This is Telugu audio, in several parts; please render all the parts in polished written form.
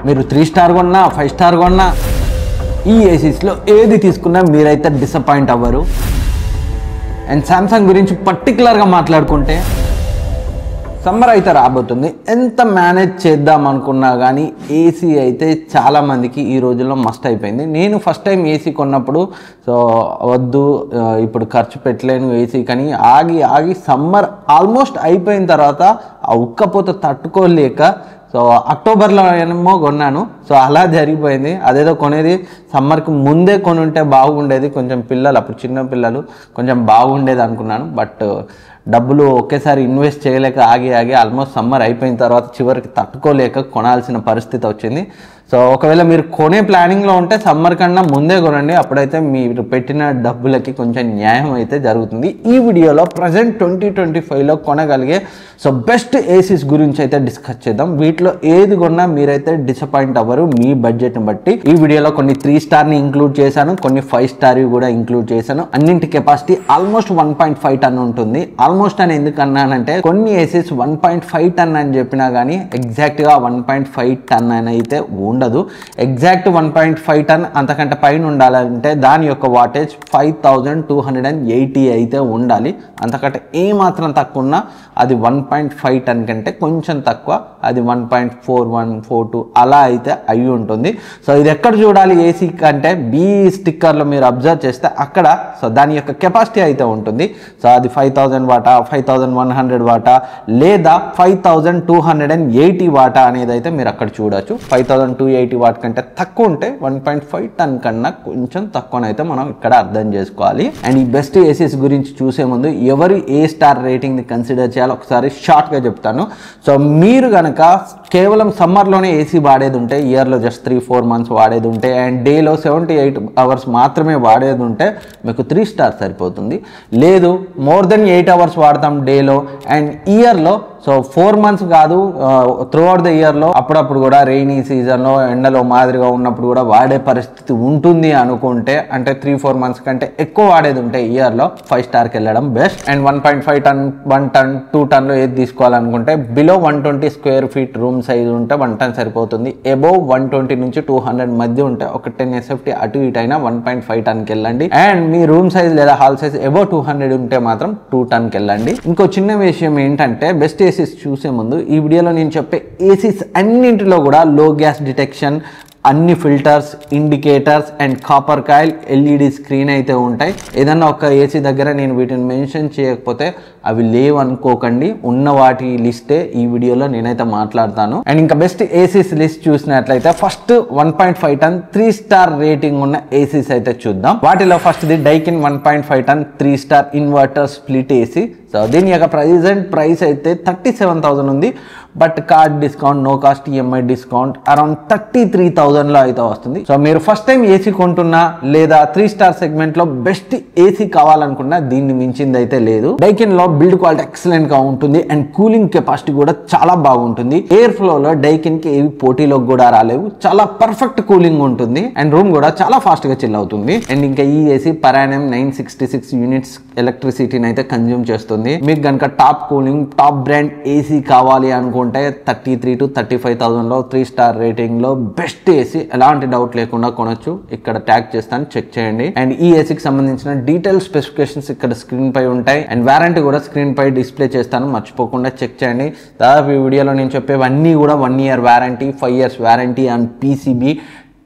మీరు 3 స్టార్ కొన్నా 5 స్టార్ కొన్నా ఈ ఏసీస్లో ఏది తీసుకున్నా మీరైతే డిసప్పాయింట్ అవ్వరు. అండ్ సామ్సంగ్ గురించి పర్టికులర్గా మాట్లాడుకుంటే సమ్మర్ అయితే రాబోతుంది. ఎంత మేనేజ్ చేద్దాం అనుకున్నా కానీ ఏసీ అయితే చాలామందికి ఈ రోజుల్లో మస్ట్ అయిపోయింది. నేను ఫస్ట్ టైం ఏసీ కొన్నప్పుడు వద్దు ఇప్పుడు ఖర్చు పెట్టలేను ఏసీ కానీ ఆగి సమ్మర్ ఆల్మోస్ట్ అయిపోయిన తర్వాత ఆ ఉక్కపోత తట్టుకోలేక అక్టోబర్లో ఏమో కొన్నాను. అలా జరిగిపోయింది. అదేదో కొనేది సమ్మర్కి ముందే కొని ఉంటే బాగుండేది, కొంచెం పిల్లలు అప్పుడు చిన్న పిల్లలు కొంచెం బాగుండేది అనుకున్నాను. బట్ డబ్బులు ఒకేసారి ఇన్వెస్ట్ చేయలేక ఆగి ఆల్మోస్ట్ సమ్మర్ అయిపోయిన తర్వాత చివరికి తట్టుకోలేక కొనాల్సిన పరిస్థితి వచ్చింది. ఒకవేళ మీరు కొనే ప్లానింగ్లో ఉంటే సమ్మర్ కన్నా ముందే కొనండి, అప్పుడైతే మీరు పెట్టిన డబ్బులకి కొంచెం న్యాయం అయితే జరుగుతుంది. ఈ వీడియోలో ప్రజెంట్ 2025లో కొనగలిగే బెస్ట్ ఏసీస్ గురించి అయితే డిస్కస్ చేద్దాం. వీటిలో ఏది కొన్నా మీరైతే డిసప్పాయింట్ అవ్వరు మీ బడ్జెట్ని బట్టి. ఈ వీడియోలో కొన్ని 3 స్టార్ని ఇంక్లూడ్ చేశాను, కొన్ని 5 స్టార్ కూడా ఇంక్లూడ్ చేశాను. అన్నింటి కెపాసిటీ ఆల్మోస్ట్ 1.5 టన్ ఉంటుంది. ఆల్మోస్ట్ అని ఎందుకు అన్నానంటే కొన్ని ఏసీస్ 1.5 టన్ అని చెప్పినా కానీ ఎగ్జాక్ట్గా 1.5 టన్ అని అయితే ఉండదు. ఎగ్జాక్ట్ 1.5 టన్ అంతకంటే పైన ఉండాలంటే దాని యొక్క వాటేజ్ 5280 అయితే ఉండాలి. అంతకంటే ఏ మాత్రం తక్కువ ఉన్నా అది 1.5 టన్ కంటే కొంచెం తక్కువ, అది 1.4142 అలా అయితే అయి ఉంటుంది. ఇది ఎక్కడ చూడాలి ఏసీ కంటే బి స్టిక్కర్లో మీరు అబ్జర్వ్ చేస్తే అక్కడ దాని యొక్క కెపాసిటీ అయితే ఉంటుంది. అది 5000 వాటా 5100 వాటా లేదా 5280 వాటా అనేది అయితే మీరు అక్కడ చూడొచ్చు. 5280 వాట్ కంటే తక్కువ ఉంటే 1.5 టన్ కన్నా కొంచెం తక్కువనైతే మనం ఇక్కడ అర్థం చేసుకోవాలి. అండ్ ఈ బెస్ట్ ఏసీస్ గురించి చూసే ముందు ఎవరు ఏ స్టార్ రేటింగ్ ని కన్సిడర్ చేయాలో ఒకసారి షార్ట్ గా చెప్తాను. మీరు గనక కేవలం సమ్మర్లోనే ఏసీ వాడేది ఉంటే, ఇయర్లో జస్ట్ 3-4 మంత్స్ వాడేది ఉంటే అండ్ డేలో 78 అవర్స్ మాత్రమే వాడేది ఉంటే మీకు 3 స్టార్ సరిపోతుంది. లేదు మోర్ దెన్ 8 అవర్స్ వాడతాం డేలో అండ్ ఇయర్లో 4 మంత్స్ కాదు త్రూ అవుట్ ద ఇయర్లో అప్పుడప్పుడు కూడా రెయినీ సీజన్లో ఎండలో మాదిరిగా ఉన్నప్పుడు కూడా వాడే పరిస్థితి ఉంటుంది అనుకుంటే, అంటే 3-4 మంత్స్ కంటే ఎక్కువ వాడేది ఉంటే ఇయర్లో 5 స్టార్కి వెళ్ళడం బెస్ట్. అండ్ 1.5 టన్ 1 టన్ 2 టన్లో ఏది తీసుకోవాలనుకుంటే below 120 square feet room size ఉంటే 1 టన్ సరిపోతుంది. అబోవ్ 120 నుంచి 200 మధ్య ఉంటే ఒక 10 SFT అటు ఇటు అయినా 1.5 టన్కి వెళ్ళండి. అండ్ మీ రూమ్ సైజ్ లేదా హాల్ సైజ్ అబోవ్ 200 ఉంటే మాత్రం 2 టన్కి వెళ్ళండి. ఇంకో చిన్న విషయం ఏంటంటే బెస్ట్ ఏసీస్ చూసే ముందు ఈ వీడియోలో నేను చెప్పే ఏసీస్ అన్నింటిలో కూడా లో గ్యాస్ డిటెక్షన్, అన్ని filters, indicators and copper coil, LED screen అయితే ఉంటాయి. ఏదన్నా ఒక ఏసీ దగ్గర నేను వీటిని మెన్షన్ చేయకపోతే అవి లేవు అనుకోకండి, ఉన్న వాటి లిస్టే ఈ వీడియోలో నేనైతే మాట్లాడతాను. అండ్ ఇంకా బెస్ట్ ఏసీస్ లిస్ట్ చూసినట్లయితే ఫస్ట్ 1.5 టన్ 3 స్టార్ రేటింగ్ ఉన్న ఏసీస్ అయితే చూద్దాం. వాటిలో ఫస్ట్ది Daikin 1.5 ton 3 star inverter split AC. దీని యొక్క ప్రెజెంట్ ప్రైస్ అయితే 37,000 ఉంది. But card discount, no cost EMI discount around 33,000లో అయితే వస్తుంది. మీరు ఫస్ట్ టైం ఏసీ కొంటున్నా లేదా 3 స్టార్ సెగ్మెంట్ లో బెస్ట్ ఏసీ కావాలనుకున్నా దీన్ని మించింది అయితే లేదు. డైకిన్ లో బిల్డ్ క్వాలిటీ ఎక్సలెంట్ గా ఉంటుంది అండ్ కూలింగ్ కెపాసిటీ కూడా చాలా బాగుంటుంది. ఎయిర్ ఫ్లో లో డైకిన్ కి ఏవి పోటీలోకి కూడా రాలేవు, చాలా పర్ఫెక్ట్ కూలింగ్ ఉంటుంది అండ్ రూమ్ కూడా చాలా ఫాస్ట్ గా చిల్ అవుతుంది. అండ్ ఇంకా ఈ ఏసీ పర్ యానం 966 యూనిట్స్ ఎలక్ట్రిసిటీని అయితే కన్జ్యూమ్ చేస్తుంది. మీకు కనుక top cooling top brand AC కావాలి అనుకుంటే 33,000 to 35,000లో 3 స్టార్ రేటింగ్ లో బెస్ట్ ఏసీ ఎలాంటి డౌట్ లేకుండా కొనొచ్చు. ఇక్కడ ట్యాగ్ చేస్తాను, చెక్ చేయండి. అండ్ ఈ ఏసీకి సంబంధించిన డీటెయిల్ స్పెసిఫికేషన్స్ ఇక్కడ స్క్రీన్ పై ఉంటాయి అండ్ వారంటీ కూడా స్క్రీన్ పై డిస్ప్లే చేస్తాను, మర్చిపోకుండా చెక్ చేయండి. దాదాపు ఈ వీడియోలో నేను చెప్పేవన్నీ కూడా 1 year warranty, 5 years warranty and PCB,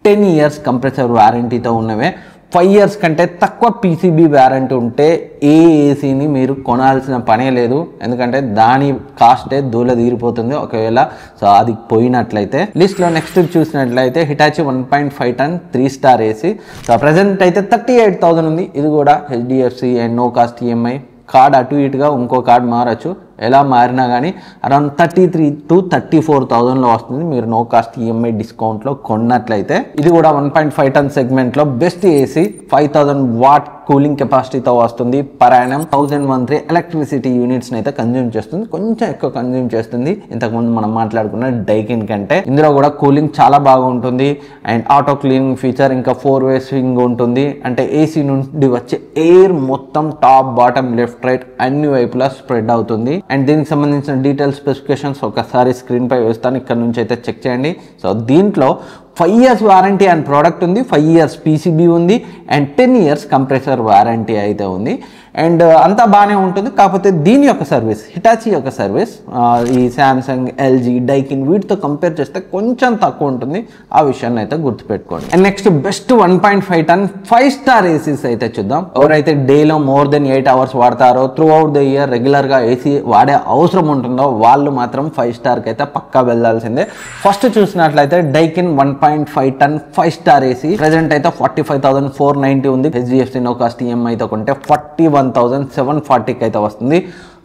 10 years compressor వారంటీతో ఉన్నవే. 5 years కంటే తక్కువ పీసీబీ వారంటీ ఉంటే ఏ ఏసీని మీరు కొనాల్సిన పనే లేదు, ఎందుకంటే దాని కాస్టే దూల తీరిపోతుంది ఒకవేళ అది పోయినట్లయితే. లిస్ట్లో నెక్స్ట్ చూసినట్లయితే Hitachi 1.5 ton 3 star AC. Present అయితే 38,000 ఉంది. ఇది కూడా HDFC and no cost EMI. Card అటు ఇటుగా ఇంకో కార్డ్ మారచ్చు, ఎలా మారినా కానీ అరౌండ్ 33,000 to 34,000లో వస్తుంది మీరు నో కాస్ట్ ఈఎంఐ డిస్కౌంట్లో కొన్నట్లయితే. ఇది కూడా 1.5 టన్ సెగ్మెంట్లో బెస్ట్ ఏసీ, 5000 వాట్ కూలింగ్ కెపాసిటీతో వస్తుంది. పర్ యానం 1013 ఎలక్ట్రిసిటీ యూనిట్స్ అయితే కన్జ్యూమ్ చేస్తుంది. కొంచెం ఎక్కువ కన్జ్యూమ్ చేస్తుంది ఇంతకుముందు మనం మాట్లాడుకున్న డైకిన్ కంటే. ఇందులో కూడా కూలింగ్ చాలా బాగా ఉంటుంది అండ్ ఆటో క్లీనింగ్ ఫీచర్, ఇంకా 4-way స్వింగ్ ఉంటుంది. అంటే ఏసీ నుండి వచ్చే ఎయిర్ మొత్తం టాప్ బాటమ్ లెఫ్ట్ రైట్ అన్ని వైపులా స్ప్రెడ్ అవుతుంది. అండ్ దీనికి సంబంధించిన డీటెయిల్ స్పెసిఫికేషన్స్ ఒకసారి స్క్రీన్ పై వేస్తాను, ఇక్కడ నుంచి అయితే చెక్ చేయండి. సో దీంట్లో 5 years వారంటీ అండ్ ప్రోడక్ట్ ఉంది, 5 years PCB ఉంది అండ్ 10 years కంప్రెసర్ వారంటీ అయితే ఉంది. అండ్ అంతా బాగానే ఉంటుంది. కాకపోతే దీని యొక్క సర్వీస్, హిటాచీ యొక్క సర్వీస్ ఈ శాంసంగ్, ఎల్జీ, డైకిన్ వీటితో కంపేర్ చేస్తే కొంచెం తక్కువ ఉంటుంది. ఆ విషయాన్ని అయితే గుర్తుపెట్టుకోండి. And next best 1.5 ton 5-star ఏసీస్ అయితే చూద్దాం. ఎవరైతే డేలో more than 8 hours వాడతారో, త్రూ అవుట్ ద ఇయర్ రెగ్యులర్గా ఏసీ వాడే అవసరం ఉంటుందో వాళ్ళు మాత్రం 5-starకి అయితే పక్కా వెళ్ళాల్సిందే. ఫస్ట్ చూసినట్లయితే Daikin 1.5 ton 5-star AC present అయితే 45,490 ఉంది. HDFC నో కాస్ట్ ఈఎంఐతో కొంటే 41,740కి అయితే వస్తుంది.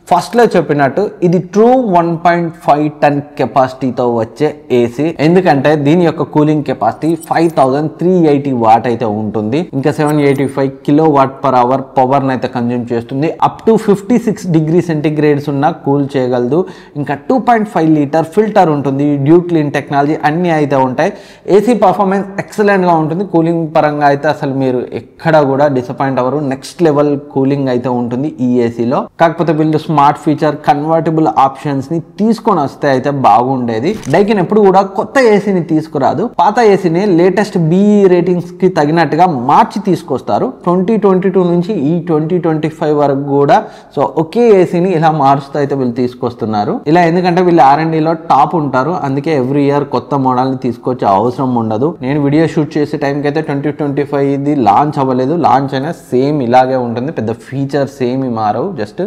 ఫస్ట్లో చెప్పినట్టు ఇది ట్రూ 1.5 ton కెపాసిటీతో వచ్చే ఏసీ. ఎందుకంటే దీని యొక్క కూలింగ్ కెపాసిటీ 5380 వాట్ అయితే ఉంటుంది. ఇంకా 785 kW/h పవర్ అయితే కన్జ్యూమ్ చేస్తుంది. అప్ టు 56 degrees సెంటిగ్రేడ్స్ ఉన్న కూల్ చేయగలదు. ఇంకా 2.5 లీటర్ ఫిల్టర్ ఉంటుంది. డ్యూ క్లీన్ టెక్నాలజీ అన్ని అయితే ఉంటాయి. ఏసీ పర్ఫార్మెన్స్ ఎక్సలెంట్ గా ఉంటుంది. కూలింగ్ పరంగా అయితే అసలు మీరు ఎక్కడ కూడా డిసప్పాయింట్ అవ్వరు. నెక్స్ట్ లెవెల్ కూలింగ్ అయితే ఉంటుంది ఈ ఏసీలో. కాకపోతే వీళ్ళు స్మార్ట్ ఫీచర్ కన్వర్టబుల్ ఆప్షన్స్ ని తీసుకొని వస్తే అయితే బాగుండేది. డైకిన్ ఎప్పుడు కూడా కొత్త ఏసీని తీసుకురాదు. పాత ఏసీని లేటెస్ట్ BE రేటింగ్స్ కి తగినట్టుగా మార్చి తీసుకొస్తారు. 2022 నుంచి ఈ 2025 వరకు కూడా సో ఒకే ఏసీని ఇలా మారుస్తూ అయితే వీళ్ళు తీసుకొస్తున్నారు. ఇలా ఎందుకంటే వీళ్ళు R&Dలో టాప్ ఉంటారు. అందుకే ఎవ్రీ ఇయర్ కొత్త మోడల్ ని తీసుకొచ్చే అవసరం ఉండదు. నేను వీడియో షూట్ చేసే టైంకి అయితే 2025 ఇది లాంచ్ అవ్వలేదు. లాంచ్ అయినా సేమ్ ఇలాగే ఉంటుంది. పెద్ద ఫీచర్స్ ఏమి మారవు. జస్ట్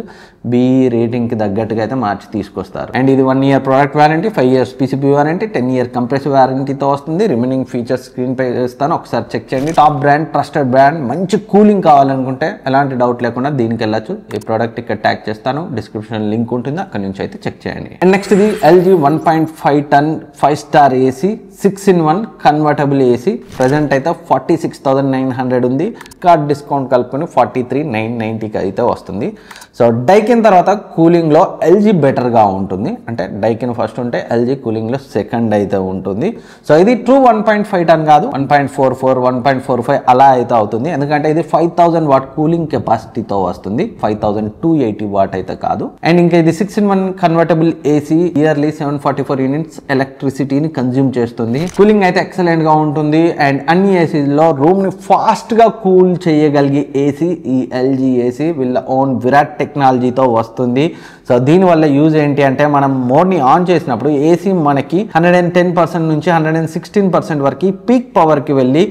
BE రేటింగ్ కి తగ్గట్టుగా అయితే మార్చి తీసుకొస్తారు. అండ్ ఇది 1 year product warranty, 5 years PCB warranty, 10 year compressive వారంటీతో వస్తుంది. రిమైనింగ్ ఫీచర్స్ స్క్రీన్ పై ఇస్తాను, ఒకసారి చెక్ చేయండి. టాప్ బ్రాండ్, ట్రస్టెడ్ బ్రాండ్, మంచి కూలింగ్ కావాలనుకుంటే ఎలాంటి డౌట్ లేకుండా దీనికి వెళ్ళచ్చు. ఈ ప్రోడక్ట్ ఇక్కడ ట్యాగ్ చేస్తాను, డిస్క్రిప్షన్ లింక్ ఉంటుంది, అక్కడ నుంచి అయితే చెక్ చేయండి. అండ్ నెక్స్ట్ ఇది LG 1.5 ton 5-star AC 6-in-1 convertible AC. Present అయితే 46,900 ఉంది. కార్డ్ డిస్కౌంట్ కలుపుకొని 43,990కి అయితే వస్తుంది. సో డైకిన్ తర్వాత కూలింగ్ లో LG బెటర్ గా ఉంటుంది. అంటే డైకిన్ ఫస్ట్ ఉంటే LG కూలింగ్ లో సెకండ్ అయితే ఉంటుంది. సో ఇది ట్రూ 1.5 ton కాదు, 1.44, 1.45 అలా అయితే అవుతుంది. ఎందుకంటే ఇది 5000 వాట్ కూలింగ్ కెపాసిటీతో వస్తుంది, 5280 వాట్ అయితే కాదు. అండ్ ఇంకా ఇది 6-in-1 convertible AC, yearly 744 units ఎలక్ట్రిసిటీని కన్జ్యూమ్ చేస్తుంది. కూలింగ్ అయితే ఎక్సలెంట్ గా ఉంటుంది. అండ్ అన్ని ఏసీలో రూమ్ ని ఫాస్ట్ గా కూల్ చేయగలిగే ఏసీ ఈ LG ఏసీ. వీళ్ళ ఓన్ విరాట్ టెక్నాలజీతో వస్తుంది. సో దీనివల్ల యూజ్ ఏంటి అంటే మనం మోడ్ని ఆన్ చేసినప్పుడు ఏసీ మనకి 110% నుంచి 116% వరకు పీక్ పవర్కి వెళ్ళి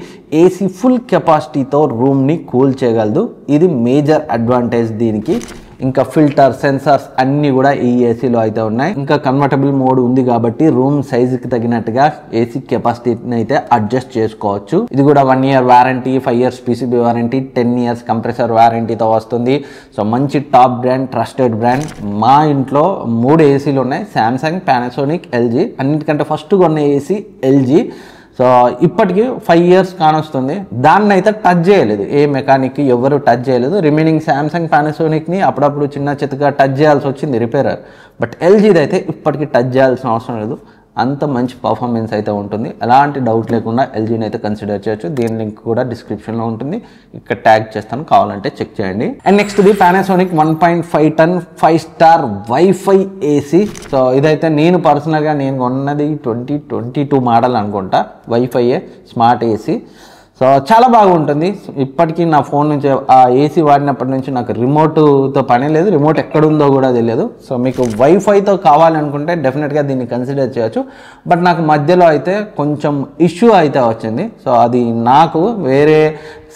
ఏసీ ఫుల్ కెపాసిటీతో రూమ్ని కూల్ చేయగలదు. ఇది మేజర్ అడ్వాంటేజ్ దీనికి. ఇంకా ఫిల్టర్, సెన్సార్స్ అన్ని కూడా ఈ ఏసీలో అయితే ఉన్నాయి. ఇంకా కన్వర్టబుల్ మోడ్ ఉంది కాబట్టి రూమ్ సైజుకి తగినట్టుగా ఏసీ కెపాసిటీని అయితే అడ్జస్ట్ చేసుకోవచ్చు. ఇది కూడా 1 year warranty, 5 years PCB warranty, 10 years compressor వారంటీతో వస్తుంది. సో మంచి టాప్ బ్రాండ్, ట్రస్టెడ్ బ్రాండ్. మా ఇంట్లో 3 ఏసీలు ఉన్నాయి, శాంసంగ్, పానాసోనిక్, LG. అన్నిటికంటే ఫస్ట్ కొన్న ఏసీ LG. సో ఇప్పటికీ 5 years కానొస్తుంది. దాన్ని అయితే టచ్ చేయలేదు, ఏ మెకానిక్ ఎవరు టచ్ చేయలేదు. రిమైనింగ్ శాంసంగ్, పానాసోనిక్ని అప్పుడప్పుడు చిన్న చితగా టచ్ చేయాల్సి వచ్చింది రిపేరర్. బట్ LGది అయితే ఇప్పటికీ టచ్ చేయాల్సిన అవసరం లేదు. అంత మంచి పర్ఫార్మెన్స్ అయితే ఉంటుంది. ఎలాంటి డౌట్ లేకుండా LGని అయితే కన్సిడర్ చేయొచ్చు. దీని లింక్ కూడా డిస్క్రిప్షన్లో ఉంటుంది, ఇక్కడ ట్యాగ్ చేస్తాను, కావాలంటే చెక్ చేయండి. అండ్ నెక్స్ట్ ఇది Panasonic 1.5 ton 5-star wifi AC. So ఇదైతే నేను పర్సనల్గా నేను కొన్నది 2022 మోడల్ అనుకుంటా, వైఫైయే స్మార్ట్ ఏసీ. సో చాలా బాగుంటుంది. ఇప్పటికీ నా ఫోన్ నుంచి ఆ ఏసీ వాడినప్పటి నుంచి నాకు రిమోట్తో పని లేదు, రిమోట్ ఎక్కడుందో కూడా తెలియదు. సో మీకు వైఫైతో కావాలనుకుంటే డెఫినెట్గా దీన్ని కన్సిడర్ చేయొచ్చు. బట్ నాకు మధ్యలో అయితే కొంచెం ఇష్యూ అయితే వచ్చింది. సో అది నాకు వేరే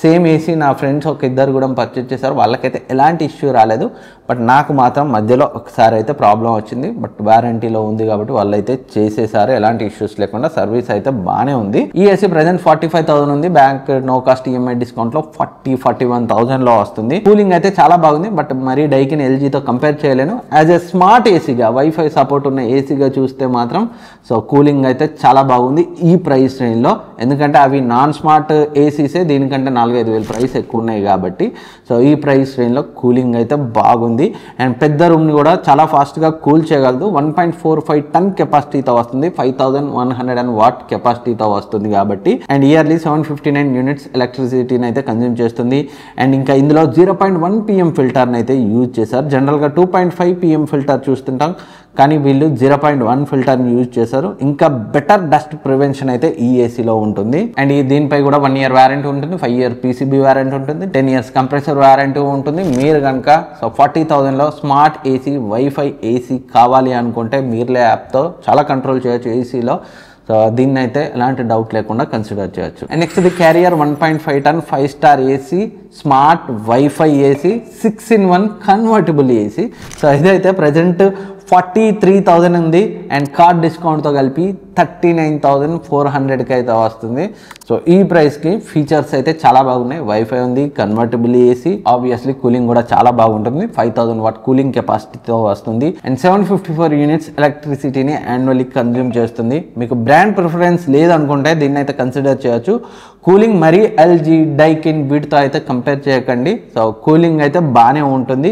సేమ్ ఏసీ నా ఫ్రెండ్స్ ఒక ఇద్దరు కూడా పర్చేజ్ చేశారు, వాళ్ళకైతే ఎలాంటి ఇష్యూ రాలేదు. బట్ నాకు మాత్రం మధ్యలో ఒకసారి అయితే ప్రాబ్లం వచ్చింది. బట్ వారంటీలో ఉంది కాబట్టి వాళ్ళు అయితే చేసేసారు, ఎలాంటి ఇష్యూస్ లేకుండా. సర్వీస్ అయితే బాగానే ఉంది. ఈ ఏసీ ప్రెసెంట్ 45,000 ఉంది. Bank no cost EMI discount లో 41,000 లో వస్తుంది. కూలింగ్ అయితే చాలా బాగుంది. బట్ మరీ డైకిన్ LGతో కంపేర్ చేయలేను. యాజ్ ఎ స్మార్ట్ ఏసీగా, వైఫై సపోర్ట్ ఉన్న ఏసీగా చూస్తే మాత్రం సో కూలింగ్ అయితే చాలా బాగుంది ఈ ప్రైస్ రేంజ్ లో. ఎందుకంటే అవి నాన్ స్మార్ట్ ఏసీసే దీనికంటే 4-5 వేలు ప్రైస్ ఎక్కువ ఉన్నాయి కాబట్టి. సో ఈ ప్రైస్ రేంజ్లో కూలింగ్ అయితే బాగుంది. అండ్ పెద్ద రూమ్ని కూడా చాలా ఫాస్ట్గా కూల్ చేయగలదు. 1.45 టన్ కెపాసిటీతో వస్తుంది, 5100 వాట్ కెపాసిటీతో వస్తుంది కాబట్టి. అండ్ ఇయర్లీ 759 యూనిట్స్ ఎలక్ట్రిసిటీని అయితే కన్జ్యూమ్ చేస్తుంది. అండ్ ఇంకా ఇందులో 0.1 pm ఫిల్టర్ని అయితే యూజ్ చేశారు. జనరల్గా 2.5 pm ఫిల్టర్ చూస్తుంటాం, కానీ వీళ్ళు 0.1 ఫిల్టర్ని యూజ్ చేశారు. ఇంకా బెటర్ డస్ట్ ప్రివెన్షన్ అయితే ఈ ఏసీలో ఉంటుంది. అండ్ దీనిపై కూడా 1 year వారంటీ ఉంటుంది, 5 year PCB వారంటీ ఉంటుంది, 10 years కంప్రెసర్ వారంటీ ఉంటుంది. మీరు కనుక 40,000లో స్మార్ట్ ఏసీ వైఫై ఏసీ కావాలి అనుకుంటే మీర్లే యాప్తో చాలా కంట్రోల్ చేయొచ్చు ఏసీలో. సో దీన్ని అయితే ఎలాంటి డౌట్ లేకుండా కన్సిడర్ చేయొచ్చు. And next the carrier 1.5 ton 5 star AC smart wifi AC 6-in-1 convertible AC. So ఇదైతే ప్రజెంట్ 43,000 ఉంది. అండ్ కార్డ్ డిస్కౌంట్తో కలిపి 39,400కి అయితే వస్తుంది. సో ఈ ప్రైస్కి ఫీచర్స్ అయితే చాలా బాగున్నాయి. వైఫై ఉంది, కన్వర్టబుల్ ఏసీ, ఆబ్వియస్లీ కూలింగ్ కూడా చాలా బాగుంటుంది. 5,000 వాట్ కూలింగ్ కెపాసిటీతో వస్తుంది. అండ్ 754 యూనిట్స్ ఎలక్ట్రిసిటీని యాన్యువల్లీ కన్జ్యూమ్ చేస్తుంది. మీకు బ్రాండ్ ప్రిఫరెన్స్ లేదనుకుంటే దీన్ని అయితే కన్సిడర్ చేయొచ్చు. కూలింగ్ మరీ ఎల్జీ, డైకిన్ వీటితో అయితే కంపేర్ చేయకండి. సో కూలింగ్ అయితే బాగానే ఉంటుంది,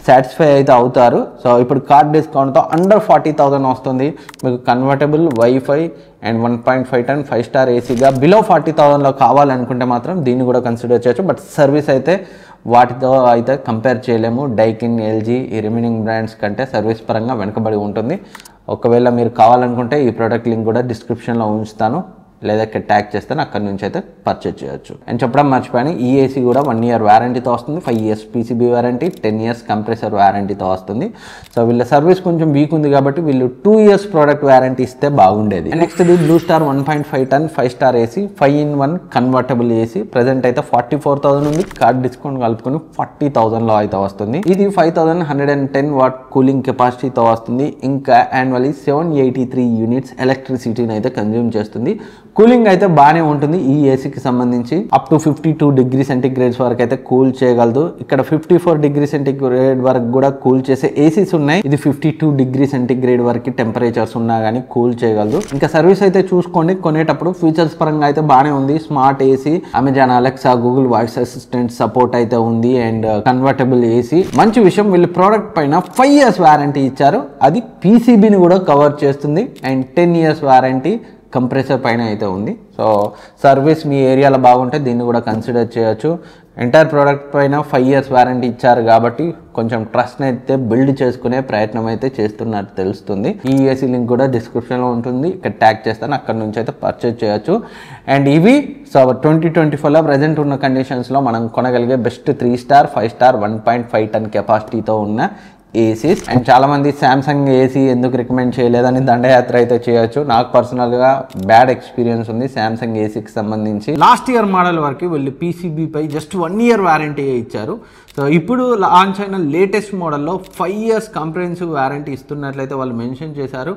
సాటిస్ఫై అయితే అవుతారు. సో ఇప్పుడు కార్డ్ డిస్కౌంట్తో అండర్ 40,000 వస్తుంది. మీకు convertible WiFi and 1.5 ton 5 star ఏసీగా బిలో 40,000లో కావాలనుకుంటే మాత్రం దీన్ని కూడా కన్సిడర్ చేయొచ్చు. బట్ సర్వీస్ అయితే వాటితో అయితే కంపేర్ చేయలేము. డైకిన్, ఎల్జీ ఈ రిమైనింగ్ బ్రాండ్స్ కంటే సర్వీస్ పరంగా వెనకబడి ఉంటుంది. ఒకవేళ మీరు కావాలనుకుంటే ఈ ప్రోడక్ట్ లింక్ కూడా డిస్క్రిప్షన్లో ఉంచుతాను, లేదా ఇక్కడ ట్యాగ్ చేస్తాను, అక్కడ నుంచి అయితే పర్చేజ్ చేయొచ్చు. అండ్ చెప్పడం మర్చిపోయాను, ఈ ఏసీ కూడా 1 year వారంటీతో వస్తుంది, 5 years PCB warranty, 10 years compressor వారంటీతో వస్తుంది. సో వీళ్ళ సర్వీస్ కొంచెం వీక్ ఉంది కాబట్టి వీళ్ళు 2 years ప్రోడక్ట్ వారంటీ ఇస్తే బాగుండేది. నెక్స్ట్ ఇది blue star 1.5 ton 5 star AC 5-in-1 convertible AC. Present అయితే 44,000 ఉంది, కార్డ్ డిస్కౌంట్ కలుపుకొని 40,000లో అయితే వస్తుంది. ఇది 5,110 వాట్ కూలింగ్ కెపాసిటీతో వస్తుంది. ఇంకా యాన్యువల్లీ 783 యూనిట్స్ ఎలక్ట్రిసిటీని అయితే కన్జ్యూమ్ చేస్తుంది. కూలింగ్ అయితే బాగానే ఉంటుంది ఈ ఏసీకి సంబంధించి. అప్ టు 52 డిగ్రీ సెంటిగ్రేడ్స్ వరకు అయితే కూల్ చేయగలదు. ఇక్కడ 54 డిగ్రీ సెంటిగ్రేడ్ వరకు కూడా కూల్ చేసే ఏసీస్ ఉన్నాయి. ఇది 52 డిగ్రీ సెంటిగ్రేడ్ వరకు టెంపరేచర్స్ ఉన్నా కానీ కూల్ చేయగలదు. ఇంకా సర్వీస్ అయితే చూసుకోండి, కొనేటప్పుడు ఫీచర్స్ పరంగా అయితే బాగానే ఉంది. Smart AC, Amazon Alexa, Google voice assistant support అయితే ఉంది. And convertible AC. మంచి విషయం, వీళ్ళు ప్రోడక్ట్ పైన 5 years వారంటీ ఇచ్చారు, అది PCBని కూడా కవర్ చేస్తుంది. అండ్ 10 years వారంటీ కంప్రెసర్ పైన అయితే ఉంది. సో సర్వీస్ మీ ఏరియాలో బాగుంటే దీన్ని కూడా కన్సిడర్ చేయొచ్చు. ఎంటైర్ ప్రోడక్ట్ పైన 5 years వారంటీ ఇచ్చారు కాబట్టి కొంచెం ట్రస్ట్ని అయితే బిల్డ్ చేసుకునే ప్రయత్నం అయితే చేస్తున్నట్టు తెలుస్తుంది. ఈ ఏసీ లింక్ కూడా డిస్క్రిప్షన్లో ఉంటుంది, ఇక్కడ ట్యాగ్ చేస్తాను, అక్కడ నుంచి అయితే పర్చేజ్ చేయొచ్చు. అండ్ ఇవి సో 2024లో ప్రజెంట్ ఉన్న కండిషన్స్లో మనం కొనగలిగే బెస్ట్ 3 స్టార్ 5 స్టార్ 1.5 టన్ కెపాసిటీతో ఉన్న ఏసీస్. అండ్ చాలా మంది శాంసంగ్ ఏసీ ఎందుకు రికమెండ్ చేయలేదని దండయాత్ర అయితే చేయొచ్చు. నాకు పర్సనల్గా బ్యాడ్ ఎక్స్పీరియన్స్ ఉంది శాంసంగ్ ఏసీకి సంబంధించి. లాస్ట్ ఇయర్ మోడల్ వరకు వీళ్ళు PCBపై జస్ట్ 1 year వారంటీ ఇచ్చారు. సో ఇప్పుడు లాంచ్ అయిన లేటెస్ట్ మోడల్లో 5 years కాంప్రహెన్సివ్ వారంటీ ఇస్తున్నట్లయితే వాళ్ళు మెన్షన్ చేశారు.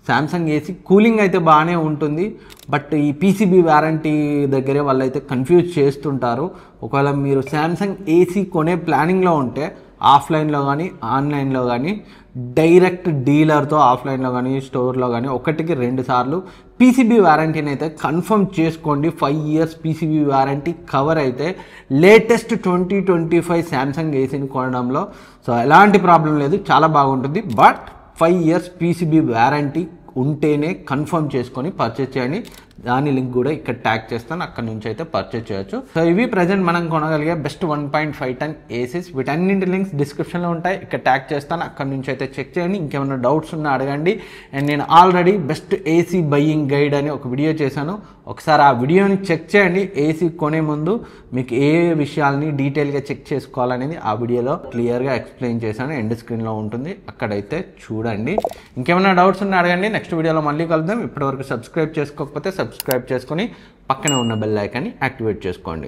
శాంసంగ్ ఏసీ కూలింగ్ అయితే బాగానే ఉంటుంది, బట్ ఈ PCB వారంటీ దగ్గరే వాళ్ళైతే కన్ఫ్యూజ్ చేస్తుంటారు. ఒకవేళ మీరు శాంసంగ్ ఏసీ కొనే ప్లానింగ్లో ఉంటే ఆఫ్లైన్లో కానీ ఆన్లైన్లో కానీ డైరెక్ట్ డీలర్తో ఆఫ్లైన్లో కానీ స్టోర్లో కానీ 1-2 సార్లు PCB వారంటీని అయితే కన్ఫర్మ్ చేసుకోండి. 5 years PCB వారంటీ కవర్ అయితే లేటెస్ట్ 2025 శాంసంగ్ ఏసీని కొనడంలో సో ఎలాంటి ప్రాబ్లం లేదు, చాలా బాగుంటుంది. బట్ 5 years PCB వారంటీ ఉంటేనే కన్ఫర్మ్ చేసుకొని పర్చేజ్ చేయండి. దాని లింక్ కూడా ఇక్కడ ట్యాగ్ చేస్తాను, అక్కడ నుంచి అయితే పర్చేజ్ చేయొచ్చు. సో ఇవి ప్రజెంట్ మనం కొనగలిగే బెస్ట్ 1.5 టన్ ఏసీస్. వీటన్నింటి లింక్స్ డిస్క్రిప్షన్లో ఉంటాయి, ఇక్కడ ట్యాగ్ చేస్తాను, అక్కడ నుంచి అయితే చెక్ చేయండి. ఇంకేమైనా డౌట్స్ ఉన్నా అడగండి. అండ్ నేను already best AC buying guide అని ఒక వీడియో చేశాను, ఒకసారి ఆ వీడియోని చెక్ చేయండి. ఏసీ కొనే ముందు మీకు ఏ విషయాల్ని డీటెయిల్గా చెక్ చేసుకోవాలనేది ఆ వీడియోలో క్లియర్గా ఎక్స్ప్లెయిన్ చేశాను, ఎండ్ స్క్రీన్లో ఉంటుంది, అక్కడైతే చూడండి. ఇంకేమైనా డౌట్స్ ఉన్నా అడగండి. నెక్స్ట్ వీడియోలో మళ్ళీ కలుద్దాం. ఇప్పటివరకు సబ్స్క్రైబ్ చేసుకోకపోతే సబ్స్క్రైబ్ చేసుకొని పక్కనే ఉన్న బెల్ ఐకాన్ని యాక్టివేట్ చేసుకోండి.